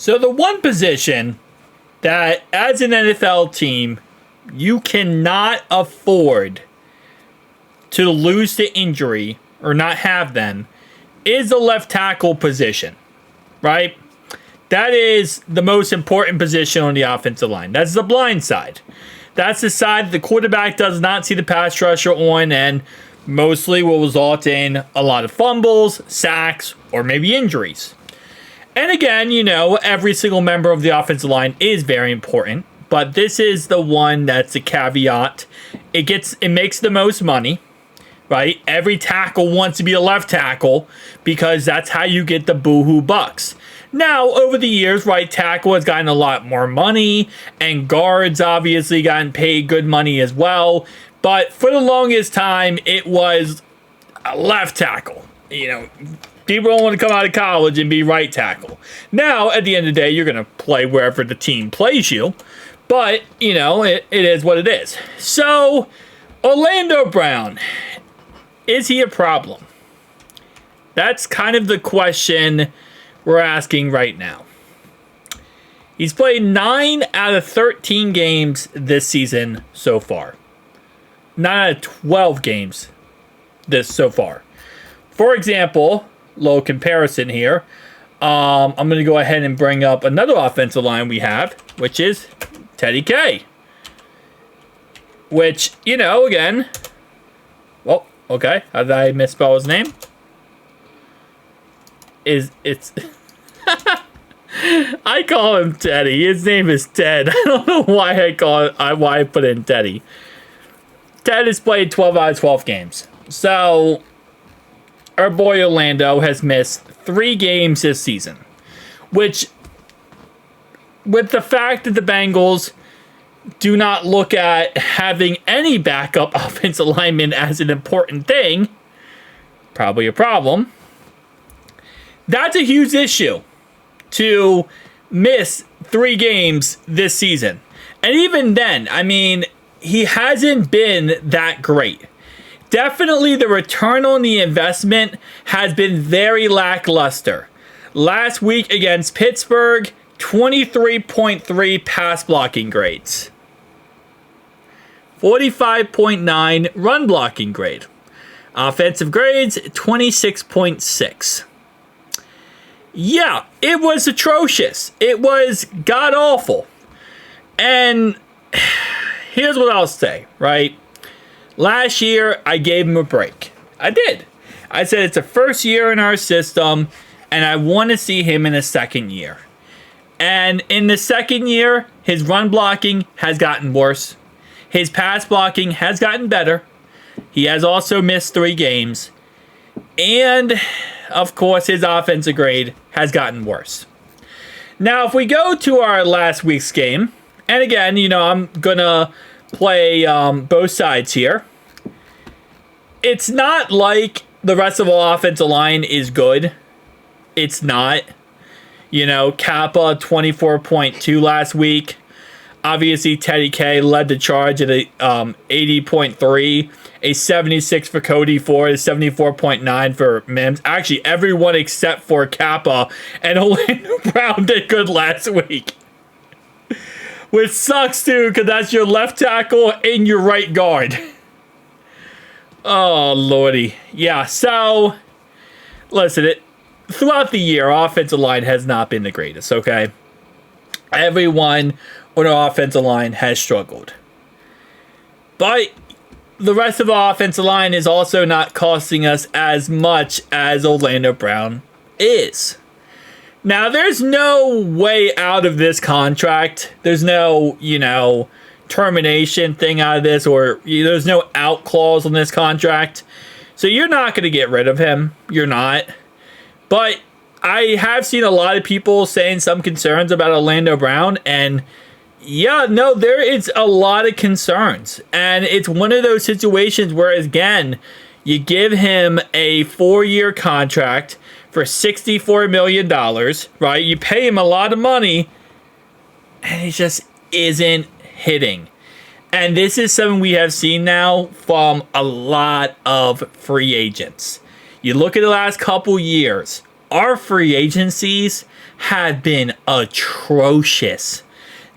So the one position that, as an NFL team, you cannot afford to lose to injury or not have them is the left tackle position, right? That is the most important position on the offensive line. That's the blind side. That's the side the quarterback does not see the pass rusher on, and mostly will result in a lot of fumbles, sacks, or maybe injuries. And again, every single member of the offensive line is very important, but this is the one that's a caveat. It makes the most money, right? Every tackle wants to be a left tackle because that's how you get the boohoo bucks. Now, over the years, right tackle has gotten a lot more money, and guards obviously gotten paid good money as well. But for the longest time, it was a left tackle. People don't want to come out of college and be right tackle. Now, at the end of the day, you're going to play wherever the team plays you. But, it is what it is. So, Orlando Brown, is he a problem? That's kind of the question we're asking right now. He's played 9 out of 13 games this season so far. 9 out of 12 games so far. For example, little comparison here. I'm going to go ahead and bring up another offensive line we have, which is Teddy K. Which, again... Well, okay. How did I misspell his name? It's... I call him Teddy. His name is Ted. I don't know why why I put in Teddy. Ted has played 12 out of 12 games. So, our boy Orlando has missed 3 games this season. Which, with the fact that the Bengals do not look at having any backup offensive lineman as an important thing, probably a problem. That's a huge issue to miss 3 games this season. And even then, he hasn't been that great. Definitely the return on the investment has been very lackluster. Last week against Pittsburgh, 23.3 pass blocking grades. 45.9 run blocking grade. Offensive grades, 26.6. Yeah, it was atrocious. It was god-awful. And here's what I'll say, right? Last year, I gave him a break. I did. I said it's the first year in our system, and I want to see him in the second year. And in the second year, his run blocking has gotten worse. His pass blocking has gotten better. He has also missed 3 games. And, of course, his offensive grade has gotten worse. Now, if we go to our last week's game, and again, I'm going to play both sides here. It's not like the rest of the offensive line is good. It's not. Kappa 24.2 last week. Obviously, Teddy K led the charge at a 80.3, a 76 for Cody Ford, a 74.9 for Mims. Actually, everyone except for Kappa and Orlando Brown did good last week. Which sucks, too, because that's your left tackle and your right guard. Oh, lordy. Yeah, so, listen, throughout the year, offensive line has not been the greatest, okay? Everyone on our offensive line has struggled. But the rest of our offensive line is also not costing us as much as Orlando Brown is. Now, there's no way out of this contract. There's no, termination thing out of this, or there's no out clause on this contract. So you're not going to get rid of him. You're not. But I have seen a lot of people saying some concerns about Orlando Brown, and yeah, no, there is a lot of concerns. And it's one of those situations where, again, you give him a 4-year contract for $64 million, right? You pay him a lot of money, and he just isn't hitting. And this is something we have seen now from a lot of free agents. You look at the last couple years, our free agencies have been atrocious.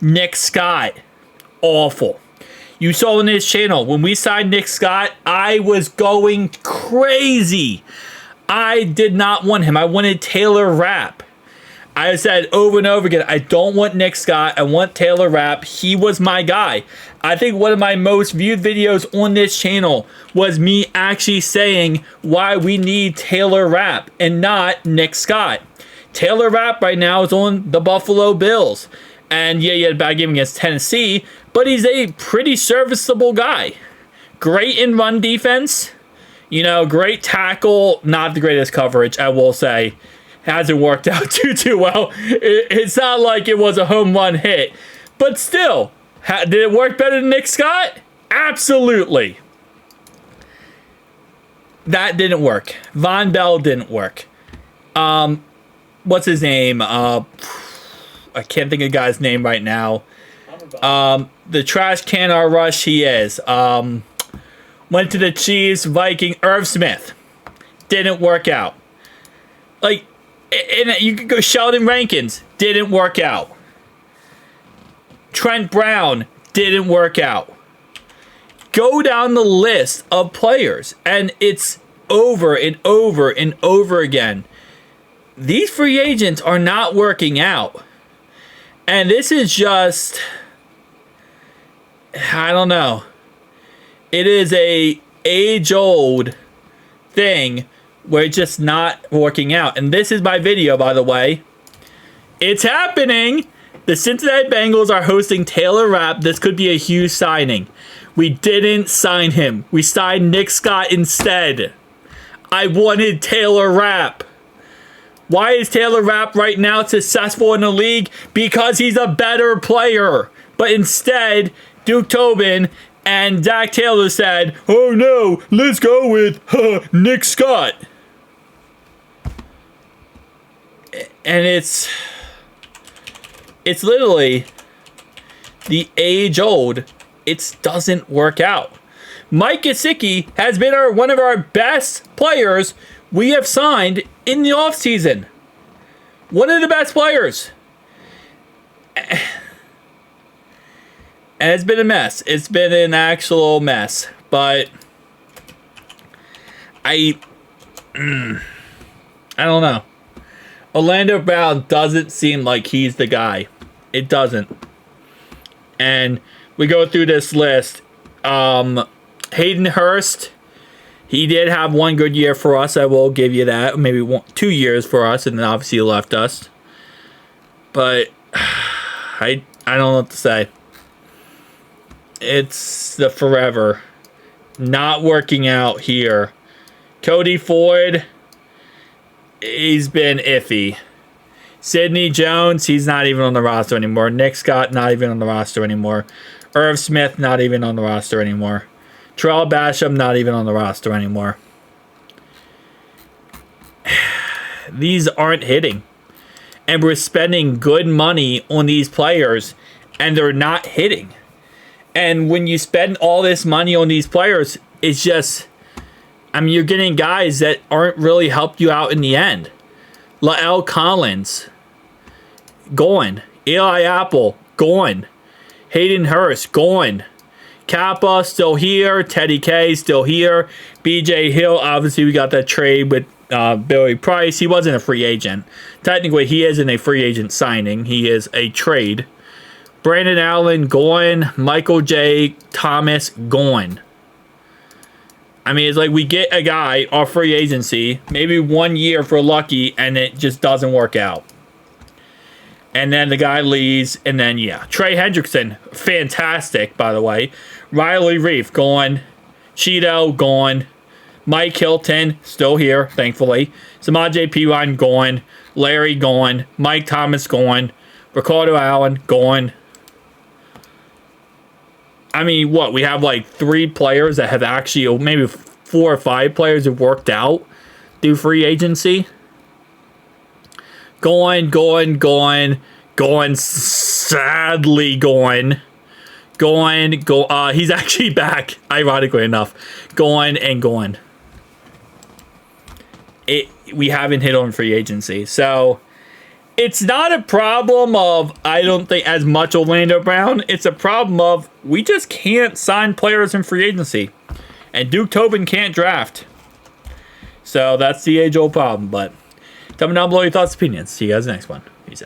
Nick Scott, awful. You saw on this channel, when we signed Nick Scott, I was going crazy. I did not want him. I wanted Taylor Rapp. I said over and over again, I don't want Nick Scott. I want Taylor Rapp. He was my guy. I think one of my most viewed videos on this channel was me actually saying why we need Taylor Rapp and not Nick Scott. Taylor Rapp right now is on the Buffalo Bills. And yeah, he had a bad game against Tennessee, but he's a pretty serviceable guy. Great in run defense. You know, great tackle. Not the greatest coverage, I will say. Hasn't worked out too well. It's not like it was a home run hit. But still, did it work better than Nick Scott? Absolutely. That didn't work. Von Bell didn't work. What's his name? I can't think of the guy's name right now. The trash can or rush he is. Went to the Chiefs, Viking, Irv Smith. Didn't work out. Like, and you could go Sheldon Rankins. Didn't work out. Trent Brown. Didn't work out. Go down the list of players, and it's over and over and over again. These free agents are not working out. And this is just, I don't know. It is a age-old thing where it's just not working out. And this is my video, by the way. It's happening. The Cincinnati Bengals are hosting Taylor Rapp. This could be a huge signing. We didn't sign him. We signed Nick Scott instead. I wanted Taylor Rapp. Why is Taylor Rapp right now successful in the league? Because he's a better player. But instead, Duke Tobin and Zach Taylor said, oh no, let's go with Nick Scott. And it's literally the age old. It doesn't work out. Mike Gesicki has been one of our best players we have signed in the offseason. One of the best players. And it's been a mess. It's been an actual mess. But I don't know. Orlando Brown doesn't seem like he's the guy. It doesn't. And we go through this list. Hayden Hurst. He did have one good year for us. I will give you that. Maybe 2 years for us, and then obviously he left us. But I don't know what to say. It's the forever not working out here. Cody Ford, he's been iffy. Sidney Jones, he's not even on the roster anymore. Nick Scott, not even on the roster anymore. Irv Smith, not even on the roster anymore. Terrell Basham, not even on the roster anymore. These aren't hitting. And we're spending good money on these players, and they're not hitting. And when you spend all this money on these players, it's just, I mean, you're getting guys that aren't really helped you out in the end. La'el Collins, gone. Eli Apple, gone. Hayden Hurst, gone. Kappa, still here. Teddy K, still here. BJ Hill, obviously we got that trade with Billy Price. He wasn't a free agent. Technically, he isn't a free agent signing. He is a trade. Brandon Allen, gone. Michael J. Thomas, gone. I mean, it's like we get a guy off free agency, maybe 1 year for lucky, and it just doesn't work out. And then the guy leaves, and then, yeah. Trey Hendrickson, fantastic, by the way. Riley Reef, gone. Cheeto, gone. Mike Hilton, still here, thankfully. Samaje Perine, gone. Larry, gone. Mike Thomas, gone. Ricardo Allen, gone. I mean, what? We have like 3 players that have actually, or maybe 4 or 5 players have worked out through free agency. Gone, sadly gone. He's actually back, ironically enough. Gone. We haven't hit on free agency. So, It's not a problem of, I don't think, as much Orlando Brown. It's a problem of, we just can't sign players in free agency. And Duke Tobin can't draft. So that's the age-old problem. But tell me down below your thoughts and opinions. See you guys next one. Peace out.